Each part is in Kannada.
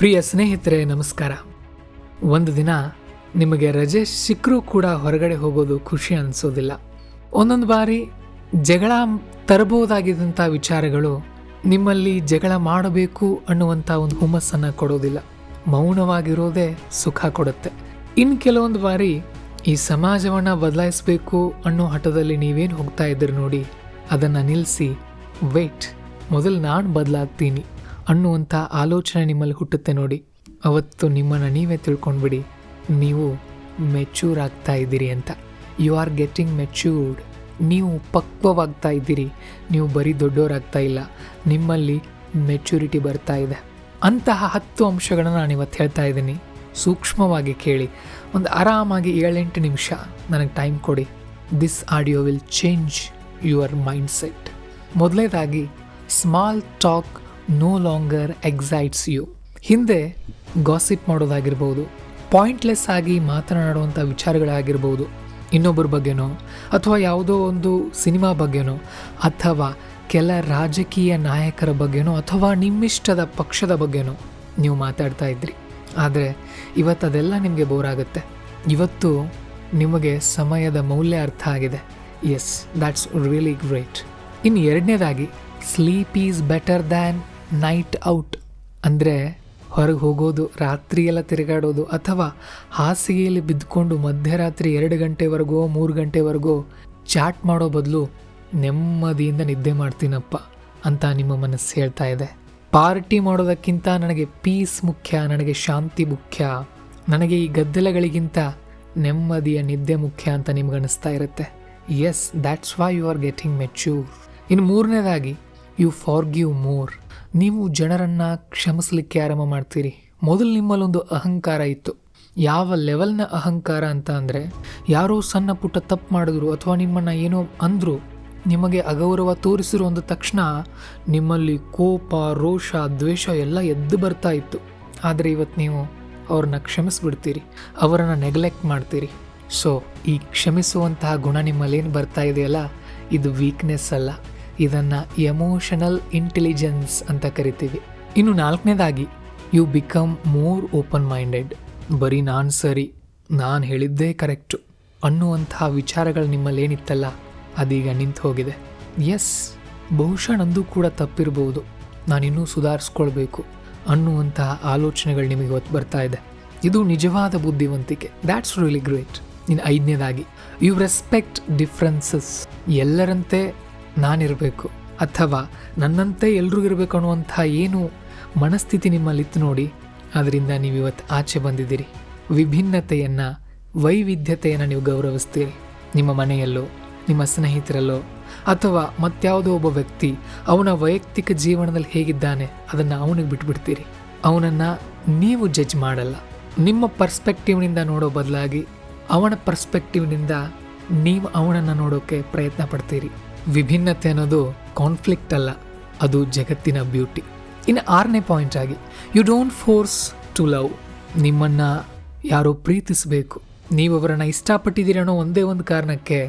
ಪ್ರಿಯ ಸ್ನೇಹಿತರೆ, ನಮಸ್ಕಾರ. ಒಂದು ದಿನ ನಿಮಗೆ ರಜೆ ಸಿಕ್ಕರೂ ಕೂಡ ಹೊರಗಡೆ ಹೋಗೋದು ಖುಷಿ ಅನಿಸೋದಿಲ್ಲ. ಒಂದೊಂದು ಬಾರಿ ಜಗಳ ತರಬಹುದಾಗಿದ್ದಂಥ ವಿಚಾರಗಳು ನಿಮ್ಮಲ್ಲಿ ಜಗಳ ಮಾಡಬೇಕು ಅನ್ನುವಂಥ ಒಂದು ಹುಮ್ಮಸ್ಸನ್ನು ಕೊಡೋದಿಲ್ಲ. ಮೌನವಾಗಿರೋದೇ ಸುಖ ಕೊಡುತ್ತೆ. ಇನ್ನು ಕೆಲವೊಂದು ಬಾರಿ ಈ ಸಮಾಜವನ್ನು ಬದಲಾಯಿಸಬೇಕು ಅನ್ನೋ ಹಠದಲ್ಲಿ ನೀವೇನು ಹೋಗ್ತಾ ಇದ್ದೀರಿ ನೋಡಿ, ಅದನ್ನು ನಿಲ್ಲಿಸಿ ವೇಟ್, ಮೊದಲು ನಾನು ಬದಲಾಗ್ತೀನಿ ಅನ್ನುವಂಥ ಆಲೋಚನೆ ನಿಮ್ಮಲ್ಲಿ ಹುಟ್ಟುತ್ತೆ ನೋಡಿ. ಅವತ್ತು ನಿಮ್ಮನ್ನು ನೀವೇ ತಿಳ್ಕೊಂಡ್ಬಿಡಿ, ನೀವು ಮೆಚ್ಯೂರ್ ಆಗ್ತಾ ಇದ್ದೀರಿ ಅಂತ. You are getting matured. ನೀವು ಪಕ್ವವಾಗ್ತಾ ಇದ್ದೀರಿ. ನೀವು ಬರೀ ದೊಡ್ಡವರಾಗ್ತಾ ಇಲ್ಲ, ನಿಮ್ಮಲ್ಲಿ ಮೆಚ್ಯೂರಿಟಿ ಬರ್ತಾ ಇದೆ. ಅಂತಹ 10 ಅಂಶಗಳನ್ನು ನಾನು ಇವತ್ತು ಹೇಳ್ತಾ ಇದ್ದೀನಿ. ಸೂಕ್ಷ್ಮವಾಗಿ ಕೇಳಿ. ಒಂದು ಆರಾಮಾಗಿ 7-8 ನಿಮಿಷ ನನಗೆ ಟೈಮ್ ಕೊಡಿ. This audio will change your mind set. ಮೊದಲನೇದಾಗಿ, small talk no longer excites you. ಹಿಂದೆ ಗಾಸಿಪ್ ಮಾಡೋದಾಗಿರ್ಬೋದು, ಪಾಯಿಂಟ್ಲೆಸ್ ಆಗಿ ಮಾತನಾಡುವಂಥ ವಿಚಾರಗಳಾಗಿರ್ಬೋದು, ಇನ್ನೊಬ್ಬರ ಬಗ್ಗೆನೋ ಅಥವಾ ಯಾವುದೋ ಒಂದು ಸಿನಿಮಾ ಬಗ್ಗೆನೋ ಅಥವಾ ಕೆಲ ರಾಜಕೀಯ ನಾಯಕರ ಬಗ್ಗೆನೋ ಅಥವಾ ನಿಮ್ಮಿಷ್ಟದ ಪಕ್ಷದ ಬಗ್ಗೆನೋ ನೀವು ಮಾತಾಡ್ತಾ ಇದ್ರಿ. ಆದರೆ ಇವತ್ತು ಅದೆಲ್ಲ ನಿಮಗೆ ಬೋರ್ ಆಗುತ್ತೆ. ಇವತ್ತು ನಿಮಗೆ ಸಮಯದ ಮೌಲ್ಯ ಅರ್ಥ ಆಗಿದೆ. Yes, that's really great. ಇನ್ನು ಎರಡನೇದಾಗಿ, sleep is better than night out. ಅಂದರೆ ಹೊರಗೆ ಹೋಗೋದು, ರಾತ್ರಿಯೆಲ್ಲ ತಿರುಗಾಡೋದು ಅಥವಾ ಹಾಸಿಗೆಯಲ್ಲಿ ಬಿದ್ದುಕೊಂಡು ಮಧ್ಯರಾತ್ರಿ 2 ಗಂಟೆವರೆಗೋ 3 ಗಂಟೆವರೆಗೋ ಚಾಟ್ ಮಾಡೋ ಬದಲು ನೆಮ್ಮದಿಯಿಂದ ನಿದ್ದೆ ಮಾಡ್ತೀನಪ್ಪ ಅಂತ ನಿಮ್ಮ ಮನಸ್ಸು ಹೇಳ್ತಾ ಇದೆ. ಪಾರ್ಟಿ ಮಾಡೋದಕ್ಕಿಂತ ನನಗೆ ಪೀಸ್ ಮುಖ್ಯ, ನನಗೆ ಶಾಂತಿ ಮುಖ್ಯ, ನನಗೆ ಈ ಗದ್ದಲಗಳಿಗಿಂತ ನೆಮ್ಮದಿಯ ನಿದ್ದೆ ಮುಖ್ಯ ಅಂತ ನಿಮ್ಗೆ ಅನಿಸ್ತಾ ಇರುತ್ತೆ. Yes, that's why you are getting mature. ಇನ್ನು ಮೂರನೇದಾಗಿ, ಯು ಫಾರ್ಗಿವ್ ಮೋರ್. ನೀವು ಜನರನ್ನು ಕ್ಷಮಿಸಲಿಕ್ಕೆ ಆರಂಭ ಮಾಡ್ತೀರಿ. ಮೊದಲು ನಿಮ್ಮಲ್ಲೊಂದು ಅಹಂಕಾರ ಇತ್ತು. ಯಾವ ಲೆವೆಲ್ನ ಅಹಂಕಾರ ಅಂತ ಅಂದರೆ, ಯಾರೋ ಸಣ್ಣ ಪುಟ್ಟ ತಪ್ಪು ಮಾಡಿದ್ರು ಅಥವಾ ನಿಮ್ಮನ್ನು ಏನೋ ಅಂದರು, ನಿಮಗೆ ಅಗೌರವ ತೋರಿಸಿರೋ ಅಂದ ತಕ್ಷಣ ನಿಮ್ಮಲ್ಲಿ ಕೋಪ, ರೋಷ, ದ್ವೇಷ ಎಲ್ಲ ಎದ್ದು ಬರ್ತಾ ಇತ್ತು. ಆದರೆ ಇವತ್ತು ನೀವು ಅವ್ರನ್ನ ಕ್ಷಮಿಸ್ಬಿಡ್ತೀರಿ, ಅವರನ್ನು ನೆಗ್ಲೆಕ್ಟ್ ಮಾಡ್ತೀರಿ. ಸೊ ಈ ಕ್ಷಮಿಸುವಂತಹ ಗುಣ ನಿಮ್ಮಲ್ಲೇನು ಬರ್ತಾ ಇದೆಯಲ್ಲ, ಇದು ವೀಕ್ನೆಸ್ ಅಲ್ಲ, ಇದನ್ನು ಎಮೋಷನಲ್ ಇಂಟೆಲಿಜೆನ್ಸ್ ಅಂತ ಕರಿತೀವಿ. ಇನ್ನು ನಾಲ್ಕನೇದಾಗಿ, you become more open minded. ಬರೀ ನಾನು ಸರಿ, ನಾನು ಹೇಳಿದ್ದೇ ಕರೆಕ್ಟು ಅನ್ನುವಂತಹ ವಿಚಾರಗಳು ನಿಮ್ಮಲ್ಲಿ ಏನಿತ್ತಲ್ಲ, ಅದೀಗ ನಿಂತು ಹೋಗಿದೆ. ಎಸ್, ಬಹುಶಃ ನಂದು ಕೂಡ ತಪ್ಪಿರ್ಬೋದು, ನಾನಿನ್ನೂ ಸುಧಾರಿಸ್ಕೊಳ್ಬೇಕು ಅನ್ನುವಂತಹ ಆಲೋಚನೆಗಳು ನಿಮಗೆ ಇವತ್ತು ಬರ್ತಾ ಇದೆ. ಇದು ನಿಜವಾದ ಬುದ್ಧಿವಂತಿಕೆ. That's really great. ಇನ್ನು ಐದನೇದಾಗಿ, ಯು ರೆಸ್ಪೆಕ್ಟ್ ಡಿಫ್ರೆನ್ಸಸ್. ಎಲ್ಲರಂತೆ ನಾನಿರಬೇಕು ಅಥವಾ ನನ್ನಂತೆ ಎಲ್ರಿಗೂ ಇರಬೇಕು ಅನ್ನುವಂಥ ಏನು ಮನಸ್ಥಿತಿ ನಿಮ್ಮಲ್ಲಿತ್ತು ನೋಡಿ, ಅದರಿಂದ ನೀವು ಇವತ್ತು ಆಚೆ ಬಂದಿದ್ದೀರಿ. ವಿಭಿನ್ನತೆಯನ್ನು, ವೈವಿಧ್ಯತೆಯನ್ನು ನೀವು ಗೌರವಿಸ್ತೀರಿ. ನಿಮ್ಮ ಮನೆಯಲ್ಲೋ, ನಿಮ್ಮ ಸ್ನೇಹಿತರಲ್ಲೋ ಅಥವಾ ಮತ್ಯಾವುದೋ ಒಬ್ಬ ವ್ಯಕ್ತಿ ಅವನ ವೈಯಕ್ತಿಕ ಜೀವನದಲ್ಲಿ ಹೇಗಿದ್ದಾನೆ ಅದನ್ನು ಅವನಿಗೆ ಬಿಟ್ಬಿಡ್ತೀರಿ. ಅವನನ್ನು ನೀವು ಜಡ್ಜ್ ಮಾಡಲ್ಲ. ನಿಮ್ಮ ಪರ್ಸ್ಪೆಕ್ಟಿವ್ನಿಂದ ನೋಡೋ ಬದಲಾಗಿ ಅವನ ಪರ್ಸ್ಪೆಕ್ಟಿವ್ನಿಂದ ನೀವು ಅವನನ್ನು ನೋಡೋಕ್ಕೆ ಪ್ರಯತ್ನ ಪಡ್ತೀರಿ. ವಿಭಿನ್ನತೆ ಅನ್ನೋದು ಕಾನ್ಫ್ಲಿಕ್ಟ್ ಅಲ್ಲ, ಅದು ಜಗತ್ತಿನ ಬ್ಯೂಟಿ. ಇನ್ನು 6ನೇ ಪಾಯಿಂಟ್ ಆಗಿ, you don't force to love. ನಿಮ್ಮನ್ನು ಯಾರೋ ಪ್ರೀತಿಸಬೇಕು, ನೀವು ಅವರನ್ನು ಇಷ್ಟಪಟ್ಟಿದ್ದೀರಿ ಅನ್ನೋ ಒಂದೇ ಒಂದು ಕಾರಣಕ್ಕೆ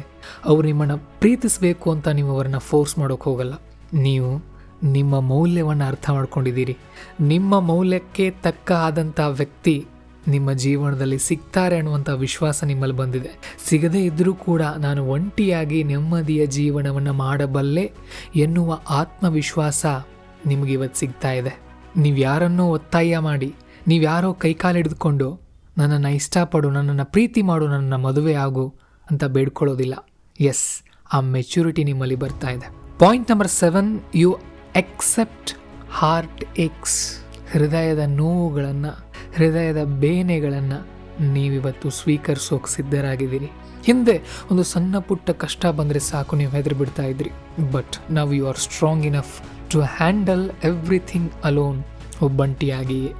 ಅವ್ರು ನಿಮ್ಮನ್ನು ಪ್ರೀತಿಸಬೇಕು ಅಂತ ನೀವು ಅವರನ್ನು ಫೋರ್ಸ್ ಮಾಡೋಕ್ಕೆ ಹೋಗಲ್ಲ. ನೀವು ನಿಮ್ಮ ಮೌಲ್ಯವನ್ನು ಅರ್ಥ ಮಾಡ್ಕೊಂಡಿದ್ದೀರಿ. ನಿಮ್ಮ ಮೌಲ್ಯಕ್ಕೆ ತಕ್ಕ ಆದಂಥ ವ್ಯಕ್ತಿ ನಿಮ್ಮ ಜೀವನದಲ್ಲಿ ಸಿಗ್ತಾರೆ ಅನ್ನುವಂಥ ವಿಶ್ವಾಸ ನಿಮ್ಮಲ್ಲಿ ಬಂದಿದೆ. ಸಿಗದೇ ಇದ್ದರೂ ಕೂಡ ನಾನು ಒಂಟಿಯಾಗಿ ನೆಮ್ಮದಿಯ ಜೀವನವನ್ನು ಮಾಡಬಲ್ಲೆ ಎನ್ನುವ ಆತ್ಮವಿಶ್ವಾಸ ನಿಮಗೆ ಇವತ್ತು ಸಿಗ್ತಾ ಇದೆ. ನೀವು ಯಾರನ್ನೋ ಒತ್ತಾಯ ಮಾಡಿ, ನೀವು ಯಾರೋ ಕೈಕಾಲು ಹಿಡಿದುಕೊಂಡು ನನ್ನನ್ನು ಇಷ್ಟಪಡು, ನನ್ನನ್ನು ಪ್ರೀತಿ ಮಾಡು, ನನ್ನನ್ನು ಮದುವೆ ಆಗು ಅಂತ ಬೇಡ್ಕೊಳ್ಳೋದಿಲ್ಲ. ಎಸ್, ಆ ಮೆಚ್ಯೂರಿಟಿ ನಿಮ್ಮಲ್ಲಿ ಬರ್ತಾ ಇದೆ. Point number 7, you accept heartaches. ಹೃದಯದ ನೋವುಗಳನ್ನು, ಹೃದಯದ ಬೇನೆಗಳನ್ನು ನೀವಿವತ್ತು ಸ್ವೀಕರಿಸೋಕೆ ಸಿದ್ಧರಾಗಿದ್ದೀರಿ. ಹಿಂದೆ ಒಂದು ಸಣ್ಣ ಪುಟ್ಟ ಕಷ್ಟ ಬಂದರೆ ಸಾಕು, ನೀವು ಹೆದರಿ ಬಿಡ್ತಾ ಇದ್ರಿ. But now you are strong enough to handle everything alone. ಒಬ್ಬಂಟಿಯಾಗಿಯೇ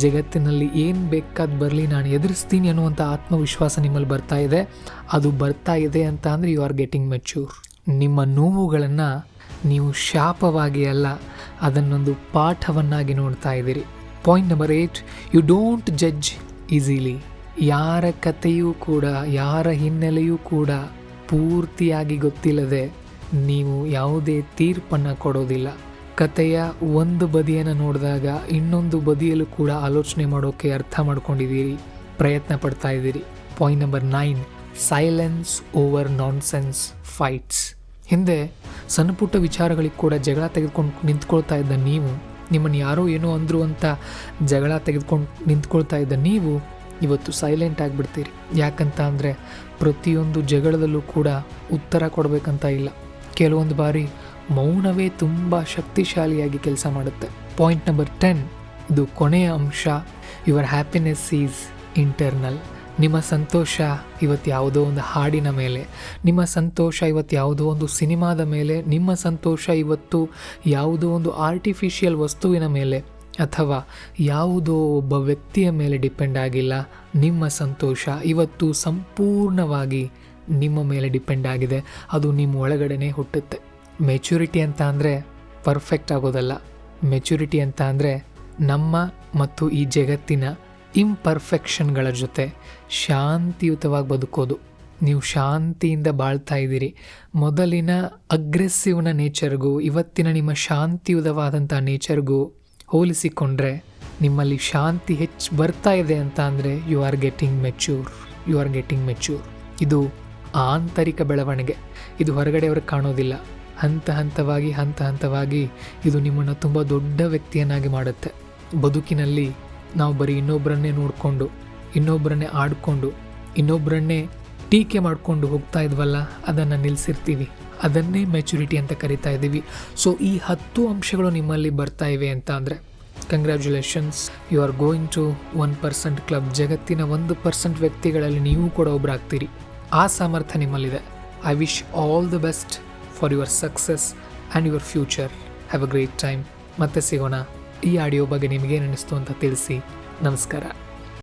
ಜಗತ್ತಿನಲ್ಲಿ ಏನು ಬೇಕಾದ ಬರಲಿ ನಾನು ಎದುರಿಸ್ತೀನಿ ಅನ್ನುವಂಥ ಆತ್ಮವಿಶ್ವಾಸ ನಿಮ್ಮಲ್ಲಿ ಬರ್ತಾ ಇದೆ. ಅದು ಬರ್ತಾ ಇದೆ ಅಂತ ಅಂದರೆ ಯು ಆರ್ ಗೆಟಿಂಗ್ ಮೆಚ್ಯೂರ್. ನಿಮ್ಮ ನೋವುಗಳನ್ನು ನೀವು ಶಾಪವಾಗಿ ಅಲ್ಲ, ಅದನ್ನೊಂದು ಪಾಠವನ್ನಾಗಿ ನೋಡ್ತಾ ಇದ್ದೀರಿ. Point number 8, you don't judge easily. ಯಾರ ಕಥೆಯೂ ಕೂಡ, ಯಾರ ಹಿನ್ನೆಲೆಯೂ ಕೂಡ ಪೂರ್ತಿಯಾಗಿ ಗೊತ್ತಿಲ್ಲದೆ ನೀವು ಯಾವುದೇ ತೀರ್ಪನ್ನು ಕೊಡೋದಿಲ್ಲ. ಕಥೆಯ ಒಂದು ಬದಿಯನ್ನು ನೋಡಿದಾಗ ಇನ್ನೊಂದು ಬದಿಯಲ್ಲೂ ಕೂಡ ಆಲೋಚನೆ ಮಾಡೋಕ್ಕೆ ಅರ್ಥ ಮಾಡ್ಕೊಂಡಿದ್ದೀರಿ, ಪ್ರಯತ್ನ ಪಡ್ತಾ ಇದ್ದೀರಿ. Point number 9, silence over nonsense fights. ಹಿಂದೆ ಸಣ್ಣ ಪುಟ್ಟ ವಿಚಾರಗಳಿಗೆ ಕೂಡ ಜಗಳ ತೆಗೆದುಕೊಂಡು ನಿಂತ್ಕೊಳ್ತಾ ಇದ್ದ ನೀವು, ನಿಮ್ಮನ್ನು ಯಾರೋ ಏನೋ ಅಂದರು ಅಂತ ಜಗಳ ತೆಗೆದುಕೊಂಡು ನಿಂತ್ಕೊಳ್ತಾ ಇದ್ದ ನೀವು ಇವತ್ತು ಸೈಲೆಂಟ್ ಆಗಿಬಿಡ್ತೀರಿ. ಯಾಕಂತ ಅಂದರೆ ಪ್ರತಿಯೊಂದು ಜಗಳದಲ್ಲೂ ಕೂಡ ಉತ್ತರ ಕೊಡಬೇಕಂತ ಇಲ್ಲ. ಕೆಲವೊಂದು ಬಾರಿ ಮೌನವೇ ತುಂಬ ಶಕ್ತಿಶಾಲಿಯಾಗಿ ಕೆಲಸ ಮಾಡುತ್ತೆ. ಪಾಯಿಂಟ್ ನಂಬರ್ 10, ಇದು ಕೊನೆಯ ಅಂಶ. Your happiness is internal. ನಿಮ್ಮ ಸಂತೋಷ ಇವತ್ತು ಯಾವುದೋ ಒಂದು ಹಾಡಿನ ಮೇಲೆ, ನಿಮ್ಮ ಸಂತೋಷ ಇವತ್ತು ಯಾವುದೋ ಒಂದು ಸಿನಿಮಾದ ಮೇಲೆ, ನಿಮ್ಮ ಸಂತೋಷ ಇವತ್ತು ಯಾವುದೋ ಒಂದು ಆರ್ಟಿಫಿಷಿಯಲ್ ವಸ್ತುವಿನ ಮೇಲೆ ಅಥವಾ ಯಾವುದೋ ಒಬ್ಬ ವ್ಯಕ್ತಿಯ ಮೇಲೆ ಡಿಪೆಂಡ್ ಆಗಿಲ್ಲ. ನಿಮ್ಮ ಸಂತೋಷ ಇವತ್ತು ಸಂಪೂರ್ಣವಾಗಿ ನಿಮ್ಮ ಮೇಲೆ ಡಿಪೆಂಡ್ ಆಗಿದೆ. ಅದು ನಿಮ್ಮ ಒಳಗಡೆನೇ ಹುಟ್ಟುತ್ತೆ. ಮೆಚುರಿಟಿ ಅಂತ ಅಂದರೆ ಪರ್ಫೆಕ್ಟ್ ಆಗೋದಲ್ಲ. ಮೆಚುರಿಟಿ ಅಂತ ಅಂದರೆ ನಮ್ಮ ಮತ್ತು ಈ ಜಗತ್ತಿನ ಇಂಪರ್ಫೆಕ್ಷನ್ಗಳ ಜೊತೆ ಶಾಂತಿಯುತವಾಗಿ ಬದುಕೋದು. ನೀವು ಶಾಂತಿಯಿಂದ ಬಾಳ್ತಾ ಇದ್ದೀರಿ. ಮೊದಲಿನ ಅಗ್ರೆಸಿವ್ನ ನೇಚರ್ಗೂ ಇವತ್ತಿನ ನಿಮ್ಮ ಶಾಂತಿಯುತವಾದಂಥ ನೇಚರ್ಗೂ ಹೋಲಿಸಿಕೊಂಡ್ರೆ ನಿಮ್ಮಲ್ಲಿ ಶಾಂತಿ ಹೆಚ್ಚು ಬರ್ತಾ ಇದೆ ಅಂತ ಅಂದರೆ ಯು ಆರ್ ಗೆಟಿಂಗ್ ಮೆಚ್ಯೂರ್. ಇದು ಆಂತರಿಕ ಬೆಳವಣಿಗೆ. ಇದು ಹೊರಗಡೆಯವ್ರಿಗೆ ಕಾಣೋದಿಲ್ಲ. ಹಂತ ಹಂತವಾಗಿ ಇದು ನಿಮ್ಮನ್ನು ತುಂಬ ದೊಡ್ಡ ವ್ಯಕ್ತಿಯನ್ನಾಗಿ ಮಾಡುತ್ತೆ. ಬದುಕಿನಲ್ಲಿ ನಾವು ಬರೀ ಇನ್ನೊಬ್ಬರನ್ನೇ ನೋಡಿಕೊಂಡು, ಇನ್ನೊಬ್ಬರನ್ನೇ ಆಡಿಕೊಂಡು, ಇನ್ನೊಬ್ಬರನ್ನೇ ಟೀಕೆ ಮಾಡಿಕೊಂಡು ಹೋಗ್ತಾ ಇದ್ವಲ್ಲ, ಅದನ್ನು ನಿಲ್ಲಿಸಿರ್ತೀವಿ. ಅದನ್ನೇ ಮೆಚುರಿಟಿ ಅಂತ ಕರಿತಾ ಇದ್ದೀವಿ. ಸೊ ಈ 10 ಅಂಶಗಳು ನಿಮ್ಮಲ್ಲಿ ಬರ್ತಾ ಇವೆ ಅಂತ ಅಂದರೆ congratulations, you are going to 1% club. ಜಗತ್ತಿನ 1% ವ್ಯಕ್ತಿಗಳಲ್ಲಿ ನೀವು ಕೂಡ ಒಬ್ಬರಾಗ್ತೀರಿ. ಆ ಸಾಮರ್ಥ್ಯ ನಿಮ್ಮಲ್ಲಿದೆ. I wish all the best for your success and your future. Have a great time. ಮತ್ತೆ ಸಿಗೋಣ. ಈ ಆಡಿಯೋ ಬಗ್ಗೆ ನಿಮಗೇನು ಅನ್ನಿಸ್ತು ಅಂತ ತಿಳಿಸಿ. ನಮಸ್ಕಾರ.